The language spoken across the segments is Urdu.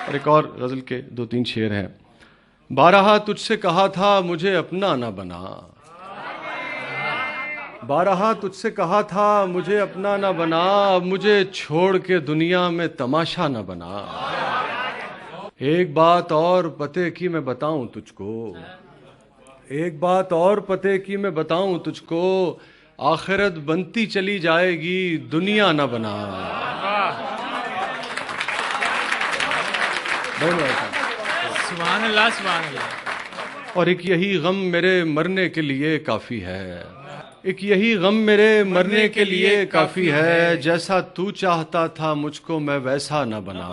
اور ایک اور غزل کے 2-3 شعر ہیں. بارہا تجھ سے کہا تھا مجھے اپنا نہ بنا، بارہا تجھ سے کہا تھا مجھے اپنا نہ بنا، اب مجھے چھوڑ کے دنیا میں تماشا نہ بنا. ایک بات اور پتے کی میں بتاؤں تجھ کو، ایک بات اور پتے کی میں بتاؤں تجھ کو، آخرت بنتی چلی جائے گی دنیا نہ بنا. سبحان اللہ سبحان اللہ. اور ایک یہی غم میرے مرنے کے لیے کافی ہے، ایک یہی غم میرے مرنے کے لیے کافی ہے، جیسا تو چاہتا تھا مجھ کو میں ویسا نہ بنا.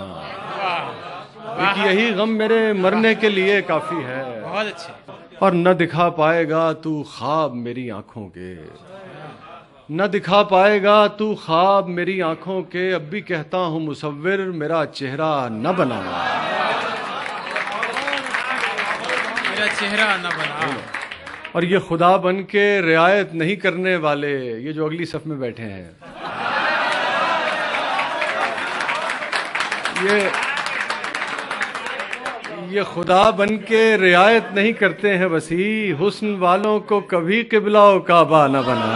ایک یہی غم میرے مرنے کے لیے کافی ہے، بہت اچھے. اور نہ دکھا پائے گا تو خواب میری آنکھوں کے، نہ دکھا پائے گا تو خواب میری آنکھوں کے، اب بھی کہتا ہوں مصور میرا چہرہ نہ بنا. میرا چہرہ نہ بنا. اور یہ خدا بن کے رعایت نہیں کرنے والے، یہ جو اگلی صف میں بیٹھے ہیں، یہ خدا بن کے رعایت نہیں کرتے ہیں وسیع، حسن والوں کو کبھی قبلہ و کعبہ نہ بنا.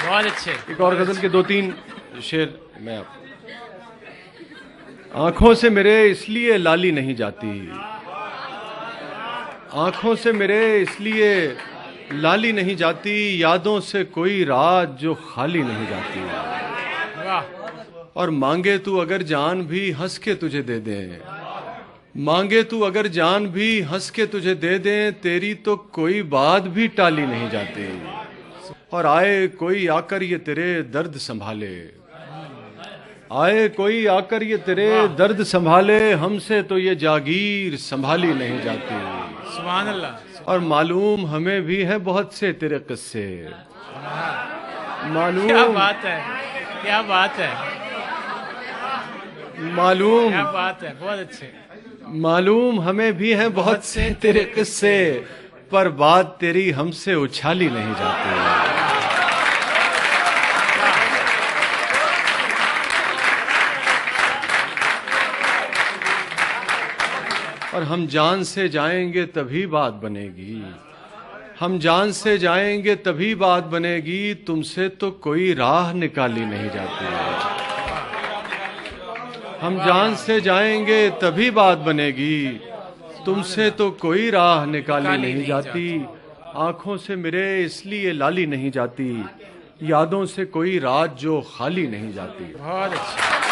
بہت اچھے. ایک اور غزل کے 2-3 شعر میں آپ. آنکھوں سے میرے اس لیے لالی نہیں جاتی، آنکھوں سے میرے اس لیے لالی نہیں جاتی، یادوں سے کوئی رات جو خالی نہیں جاتی. اور مانگے تو اگر جان بھی ہنس کے تجھے دے دیں، مانگے تو اگر جان بھی ہنس کے تجھے دے دیں، تیری تو کوئی بات بھی ٹالی نہیں جاتی. اور آئے کوئی آ کر یہ تیرے درد سنبھالے، آئے کوئی آ کر یہ تیرے درد سنبھالے، ہم سے تو یہ جاگیر سنبھالی نہیں جاتی. سبحان اللہ. اور معلوم ہمیں بھی ہے بہت سے تیرے قصے، کیا معلوم بات ہے، کیا بات ہے، معلوم کیا بات ہے. بہت اچھے. معلوم ہمیں بھی ہے بہت سے تیرے قصے، پر بات تیری ہم سے اچھالی نہیں جاتی. اور ہم جان سے جائیں گے تبھی بات بنے گی، ہم جان سے جائیں گے تبھی بات بنے گی، تم سے تو کوئی راہ نکالی نہیں جاتی. ہم جان سے جائیں گے تبھی بات بنے گی، تم سے تو کوئی راہ نکالی نہیں جاتی. آنکھوں سے میرے اس لیے لالی نہیں جاتی، یادوں سے کوئی رات جو خالی نہیں جاتی. بہت اچھے.